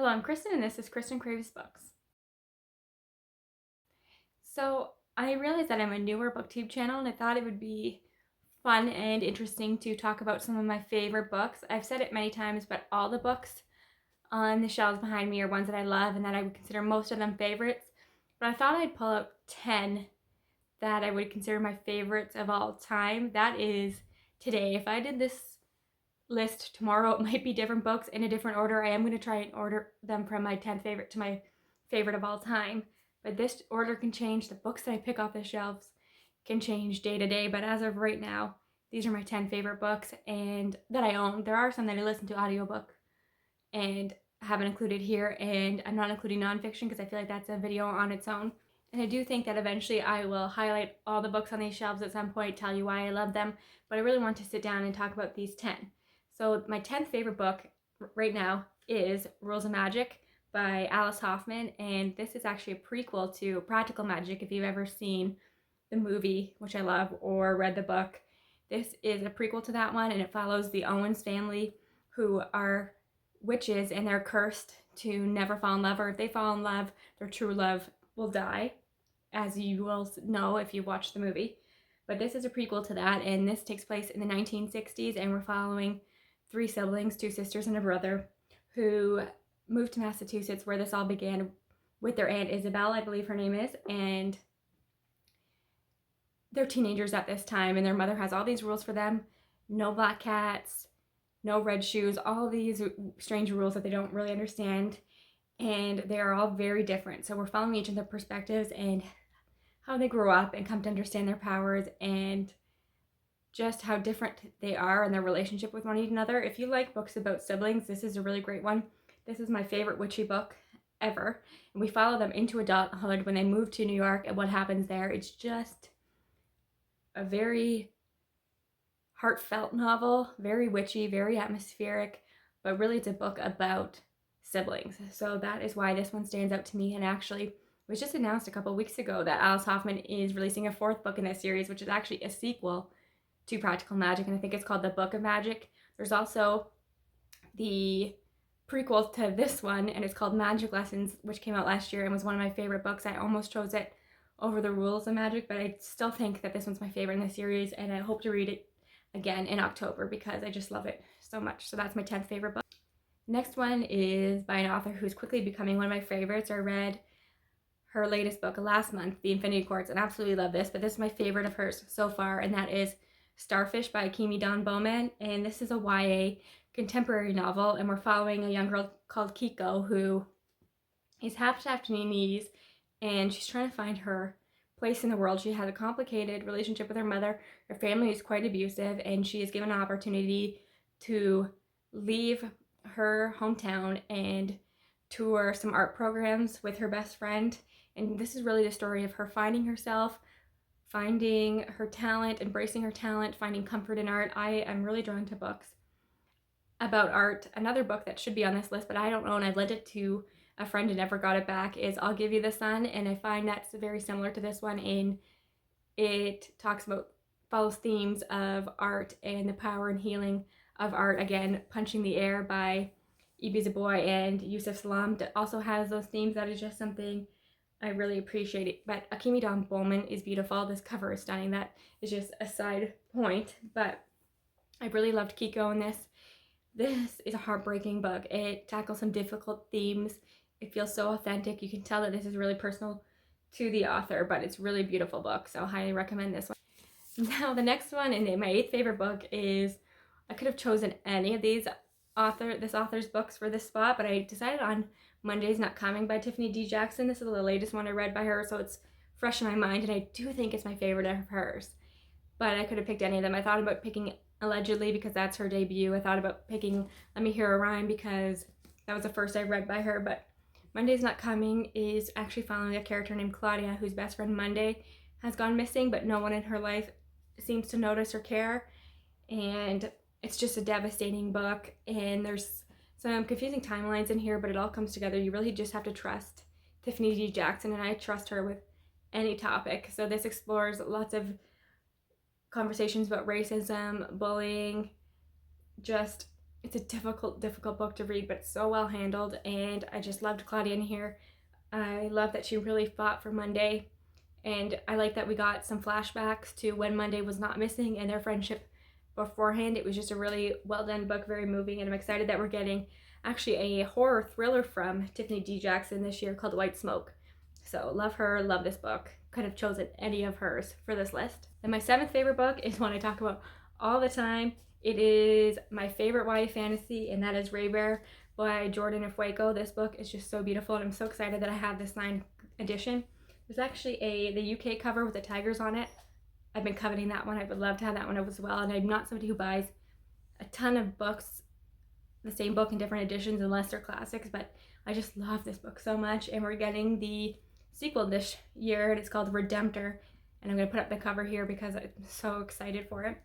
Hello, I'm Kristen and this is Kristen Craves Books. So I realized that I'm a newer booktube channel and I thought it would be fun and interesting to talk about some of my favorite books. I've said it many times, but all the books on the shelves behind me are ones that I love and that I would consider most of them favorites. But I thought I'd pull out 10 that I would consider my favorites of all time. That is today. If I did this list tomorrow, it might be different books in a different order. I am going to try and order them from my 10th favorite to my favorite of all time, but this order can change. The books that I pick off the shelves can change day to day, but as of right now, these are my 10 favorite books and that I own. There are some that I listen to audiobook and haven't included here, and I'm not including nonfiction because I feel like that's a video on its own. And I do think that eventually I will highlight all the books on these shelves at some point, tell you why I love them, but I really want to sit down and talk about these 10. So my 10th favorite book right now is Rules of Magic by Alice Hoffman, and this is actually a prequel to Practical Magic if you've ever seen the movie, which I love, or read the book. This is a prequel to that one, and it follows the Owens family, who are witches and they're cursed to never fall in love, or if they fall in love, their true love will die, as you will know if you watch the movie. But this is a prequel to that, and this takes place in the 1960s, and we're following three siblings, two sisters and a brother, who moved to Massachusetts, where this all began with their Aunt Isabel, I believe her name is, and they're teenagers at this time, and their mother has all these rules for them. No black cats, no red shoes, all these strange rules that they don't really understand, and they are all very different. So we're following each of their perspectives and how they grow up and come to understand their powers and just how different they are in their relationship with one another. If you like books about siblings, this is a really great one. This is my favorite witchy book ever. And we follow them into adulthood when they move to New York and what happens there. It's just a very heartfelt novel, very witchy, very atmospheric, but really it's a book about siblings. So that is why this one stands out to me. And actually, it was just announced a couple weeks ago that Alice Hoffman is releasing a fourth book in this series, which is actually a sequel to Practical Magic, and I think it's called The Book of Magic. There's also the prequel to this one, and it's called Magic Lessons, which came out last year and was one of my favorite books. I almost chose it over the Rules of Magic, but I still think that this one's my favorite in the series, and I hope to read it again in October because I just love it so much. So that's my 10th favorite book. Next one is by an author who's quickly becoming one of my favorites. I read her latest book last month, The Infinity Courts, and absolutely love this, but this is my favorite of hers so far, and that is Starfish by Kimi Don Bowman, and this is a YA contemporary novel, and we're following a young girl called Kiko who is half Japanese, and she's trying to find her place in the world. She has a complicated relationship with her mother. Her family is quite abusive, and she is given an opportunity to leave her hometown and tour some art programs with her best friend. And this is really the story of her finding herself, finding her talent, embracing her talent, finding comfort in art. I am really drawn to books about art. Another book that should be on this list, but I don't know, and I've lent it to a friend and never got it back, is I'll Give You the Sun, and I find that's very similar to this one in it follows themes of art and the power and healing of art. Again, Punching the Air by Ibiza Boy and Yusuf Salam also has those themes. That is just something I really appreciate it. But Akimi Don Bowman is beautiful. This cover is stunning. That is just a side point. But I really loved Kiko in this. This is a heartbreaking book. It tackles some difficult themes. It feels so authentic. You can tell that this is really personal to the author, but it's a really beautiful book. So I highly recommend this one. Now the next one, and my 8th favorite book, is, I could have chosen any of this author's books for this spot, but I decided on Monday's Not Coming by Tiffany D. Jackson. This is the latest one I read by her, so it's fresh in my mind, and I do think it's my favorite of hers. But I could have picked any of them. I thought about picking Allegedly because that's her debut. I thought about picking Let Me Hear a Rhyme because that was the first I read by her, but Monday's Not Coming is actually following a character named Claudia, whose best friend Monday has gone missing, but no one in her life seems to notice or care, and it's just a devastating book, and there's some confusing timelines in here, but it all comes together. You really just have to trust Tiffany D. Jackson, and I trust her with any topic. So this explores lots of conversations about racism, bullying, just It's a difficult book to read, but it's so well handled, and I just loved Claudia in here. I love that she really fought for Monday, and I like that we got some flashbacks to when Monday was not missing and their friendship beforehand. It was just a really well done book, very moving, and I'm excited that we're getting actually a horror thriller from Tiffany D. Jackson this year called White Smoke. So love her, love this book. Could have chosen any of hers for this list. And my 7th favorite book is one I talk about all the time. It is my favorite YA fantasy, and that is Ray Bear by Jordan Ifueko. This book is just so beautiful, and I'm so excited that I have this signed edition. There's actually the UK cover with the tigers on it. I've been coveting that one. I would love to have that one as well, and I'm not somebody who buys a ton of books, the same book in different editions unless they're classics, but I just love this book so much, and we're getting the sequel this year, and it's called Redemptor, and I'm going to put up the cover here because I'm so excited for it.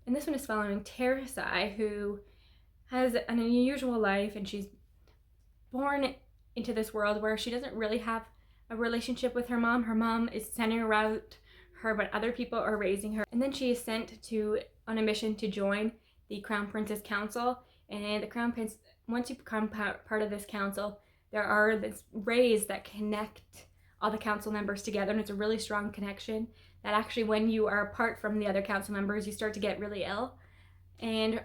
And this one is following Teresa, who has an unusual life, and she's born into this world where she doesn't really have a relationship with her mom. Her mom is sending her out her, but other people are raising her. And then she is sent on a mission to join the Crown Prince's Council. And the Crown Prince, once you become part of this council, there are these rays that connect all the council members together, and it's a really strong connection that actually when you are apart from the other council members, you start to get really ill. And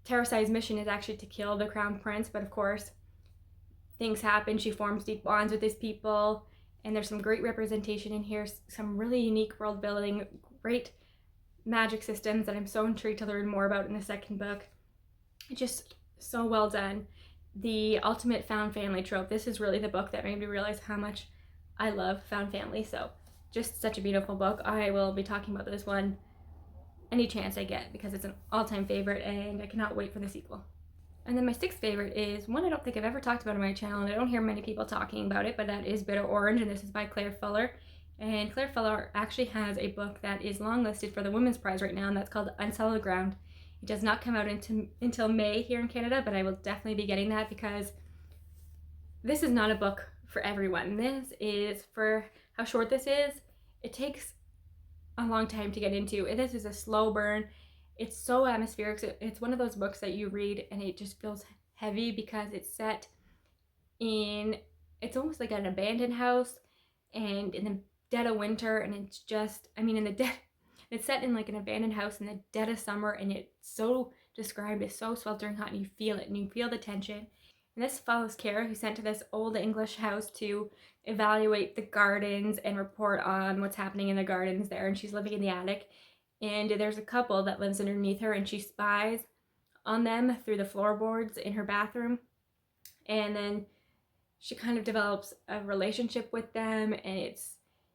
Teresai's mission is actually to kill the Crown Prince, but of course, things happen. She forms deep bonds with these people, and there's some great representation in here, some really unique world building, great magic systems that I'm so intrigued to learn more about in the second book. Just so well done. The ultimate found family trope. This is really the book that made me realize how much I love found family. So just such a beautiful book. I will be talking about this one any chance I get because it's an all-time favorite, and I cannot wait for the sequel. And then my 6th favorite is one I don't think I've ever talked about on my channel, and I don't hear many people talking about it, but that is Bitter Orange, and this is by Claire Fuller. And Claire Fuller actually has a book that is longlisted for the Women's Prize right now, and that's called Unsettled Ground. It does not come out until May here in Canada, but I will definitely be getting that because this is not a book for everyone. This is, for how short this is, it takes a long time to get into. This is a slow burn. It's so atmospheric. It's one of those books that you read and it just feels heavy because it's set in, it's almost like an abandoned house and in the dead of winter, and it's just, it's set in like an abandoned house in the dead of summer, and it's so described as so sweltering hot, and you feel it, and you feel the tension. And this follows Kara, who's sent to this old English house to evaluate the gardens and report on what's happening in the gardens there, and she's living in the attic. And there's a couple that lives underneath her, and she spies on them through the floorboards in her bathroom. And then she kind of develops a relationship with them, and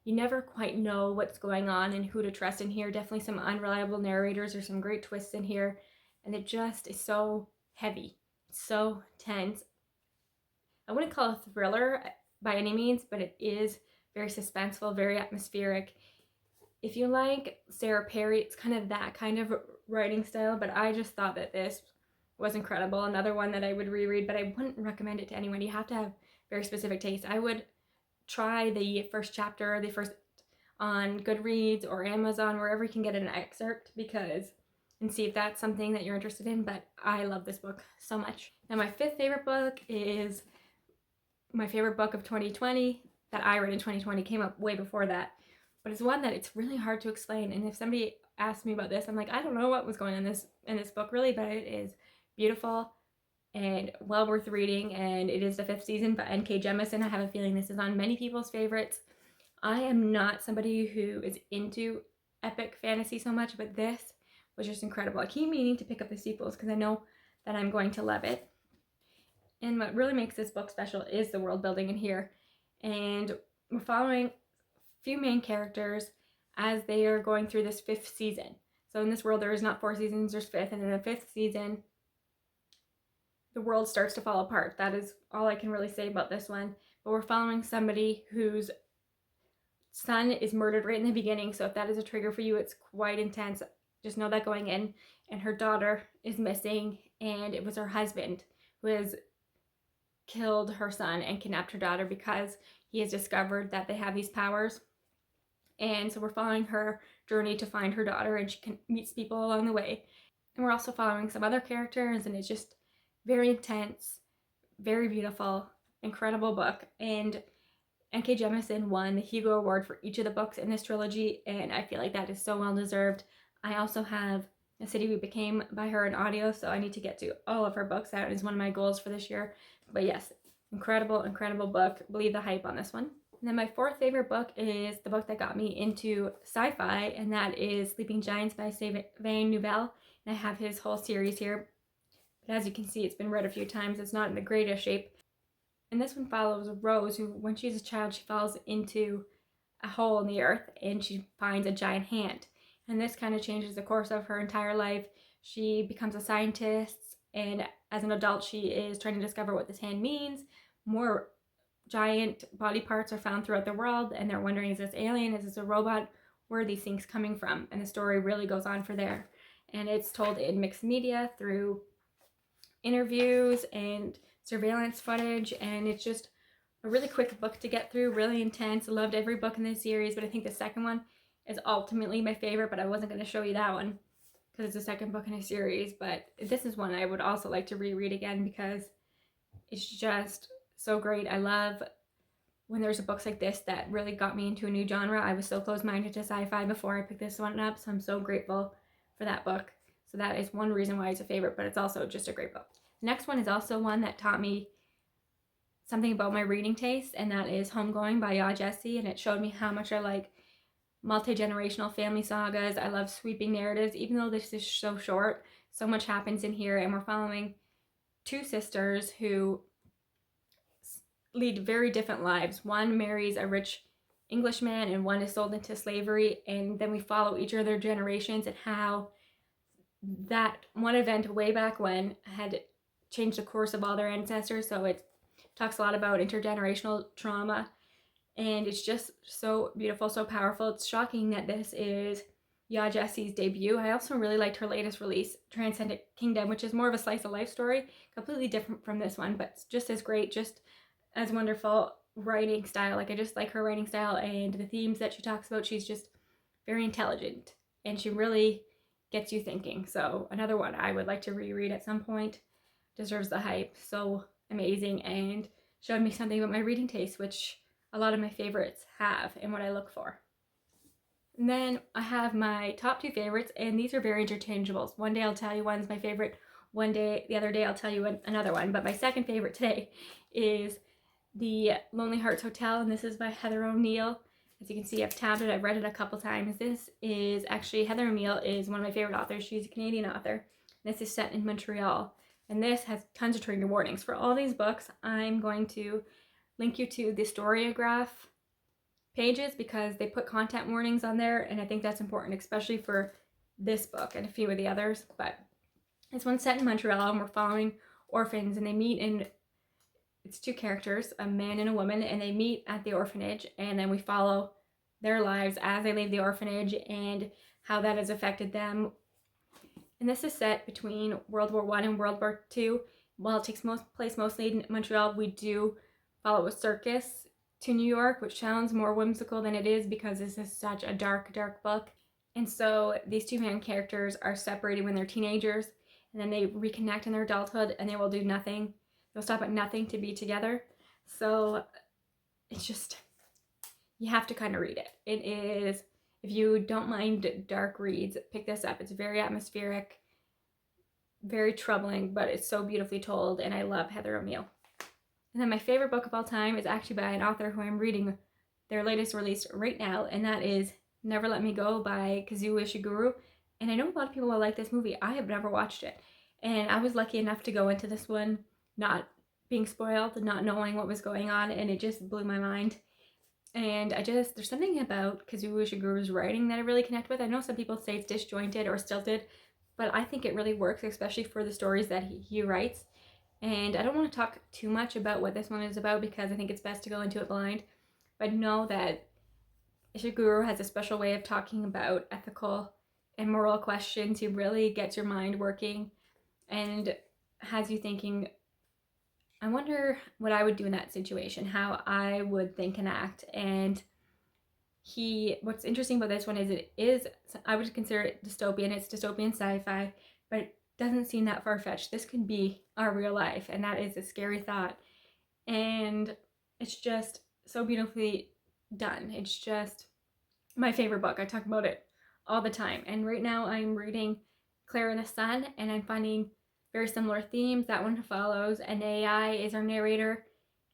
you never quite know what's going on and who to trust in here. Definitely some unreliable narrators. There's some great twists in here, and it just is so heavy. It's so tense. I wouldn't call it a thriller by any means, but it is very suspenseful, very atmospheric. If you like Sarah Perry, it's kind of that kind of writing style, but I just thought that this was incredible. Another one that I would reread, but I wouldn't recommend it to anyone. You have to have very specific taste. I would try the first chapter, on Goodreads or Amazon, wherever you can get an excerpt, and see if that's something that you're interested in, but I love this book so much. Now my 5th favorite book is my favorite book of 2020 that I read in 2020, came up way before that, but it's one that it's really hard to explain, and if somebody asked me about this, I'm like, I don't know what was going on in this book really, but it is beautiful and well worth reading, and it is the 5th season by N.K. Jemisin. I have a feeling this is on many people's favorites. I am not somebody who is into epic fantasy so much, but this was just incredible. I keep meaning to pick up the sequels because I know that I'm going to love it. And what really makes this book special is the world building in here. And we're following a few main characters as they are going through this 5th season. So in this world, there is not 4 seasons, there's 5th, and in the 5th season, the world starts to fall apart. That is all I can really say about this one. But we're following somebody whose son is murdered right in the beginning, so if that is a trigger for you, it's quite intense. Just know that going in. And her daughter is missing, and it was her husband who has killed her son and kidnapped her daughter because he has discovered that they have these powers. And so we're following her journey to find her daughter, and she meets people along the way. And we're also following some other characters, and it's just very intense, very beautiful, incredible book. And N.K. Jemisin won the Hugo Award for each of the books in this trilogy, and I feel like that is so well deserved. I also have The City We Became by her in audio, so I need to get to all of her books. That is one of my goals for this year. But yes, incredible, incredible book. Believe the hype on this one. And then my fourth favorite book is the book that got me into sci-fi, and that is Sleeping Giants by Sylvain Neuvel. And I have his whole series here. But as you can see, it's been read a few times. It's not in the greatest shape. And this one follows Rose, who, when she's a child, she falls into a hole in the earth and she finds a giant hand. And this kind of changes the course of her entire life. She becomes a scientist, and as an adult, she is trying to discover what this hand means. More giant body parts are found throughout the world, and they're wondering, is this alien? Is this a robot? Where are these things coming from? And the story really goes on for there. And it's told in mixed media through interviews and surveillance footage, and it's just a really quick book to get through, really intense. I loved every book in this series, but I think the second one is ultimately my favorite, but I wasn't going to show you that one because it's the second book in a series. But this is one I would also like to reread again because it's just so great. I love when there's books like this that really got me into a new genre. I was so close-minded to sci-fi before I picked this one up, so I'm so grateful for that book. So that is one reason why it's a favorite, but it's also just a great book. The next one is also one that taught me something about my reading taste, and that is Homegoing by Ya Jesse, and it showed me how much I like multi-generational family sagas. I love sweeping narratives. Even though this is so short, so much happens in here, and we're following two sisters who lead very different lives. One marries a rich Englishman and one is sold into slavery, and then we follow each of their generations and how that one event way back when had changed the course of all their ancestors. So it talks a lot about intergenerational trauma, and it's just so beautiful, so powerful. It's shocking that this is Ya Jesse's debut. I also really liked her latest release, Transcendent Kingdom, which is more of a slice of life story, completely different from this one, but just as great, just as wonderful writing style. Like, I just like her writing style and the themes that she talks about. She's just very intelligent, and she really gets you thinking. So another one I would like to reread at some point. Deserves the hype. So amazing, and showed me something about my reading taste, which a lot of my favorites have and what I look for. And then I have my top two favorites, and these are very interchangeable. One day I'll tell you one's my favorite, the other day I'll tell you another one. But my second favorite today is The Lonely Hearts Hotel, and this is by Heather O'Neill. As you can see, I've tabbed it, I've read it a couple times. This is actually, Heather O'Neill is one of my favorite authors. She's a Canadian author. This is set in Montreal, and this has tons of trigger warnings. For all these books, I'm going to link you to the Storygraph pages because they put content warnings on there, and I think that's important, especially for this book and a few of the others. But this one's set in Montreal, and we're following orphans, and they meet in, it's two characters, a man and a woman, and they meet at the orphanage, and then we follow their lives as they leave the orphanage and how that has affected them. And this is set between World War I and World War II. While it takes place mostly in Montreal, we do follow a circus to New York, which sounds more whimsical than it is because this is such a dark, dark book. And so these two main characters are separated when they're teenagers, and then they reconnect in their adulthood, and they will do nothing. They'll stop at nothing to be together. So it's just, you have to kind of read it. It is, if you don't mind dark reads, pick this up. It's very atmospheric, very troubling, but it's so beautifully told, and I love Heather O'Neill. And then my favorite book of all time is actually by an author who I'm reading their latest release right now, and that is Never Let Me Go by Kazuo Ishiguro. And I know a lot of people will like this movie. I have never watched it, and I was lucky enough to go into this one not being spoiled, not knowing what was going on, and it just blew my mind. And there's something about Kazuo Ishiguro's writing that I really connect with. I know some people say it's disjointed or stilted, but I think it really works, especially for the stories that he writes. And I don't want to talk too much about what this one is about because I think it's best to go into it blind. But know that Ishiguro has a special way of talking about ethical and moral questions. He really gets your mind working and has you thinking, I wonder what I would do in that situation, how I would think and act. And what's interesting about this one is I would consider it dystopian. It's dystopian sci-fi. but it doesn't seem that far-fetched. This could be our real life, and that is a scary thought. And it's just so beautifully done. It's just my favorite book. I talk about it all the time. And right now I'm reading Claire and the Sun, and I'm finding very similar themes. That one follows an AI is our narrator.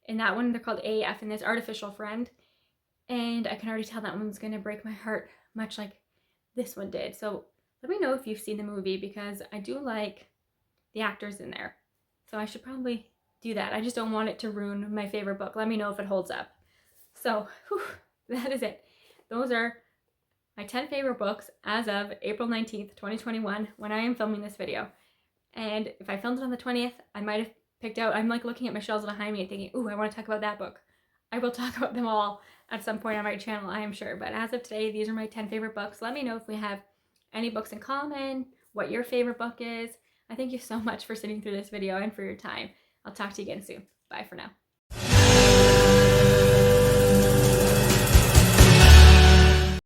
In that one, they're called AF, and this artificial friend. And I can already tell that one's gonna break my heart, much like this one did. So let me know if you've seen the movie, because I do like the actors in there. So I should probably do that. I just don't want it to ruin my favorite book. Let me know if it holds up. So that is it. Those are my 10 favorite books as of April 19th, 2021, when I am filming this video. And if I filmed it on the 20th, I might have picked out, I'm like looking at my shelves behind me and thinking, ooh, I want to talk about that book. I will talk about them all at some point on my channel, I am sure. But as of today, these are my 10 favorite books. Let me know if we have any books in common, what your favorite book is. I thank you so much for sitting through this video and for your time. I'll talk to you again soon. Bye for now.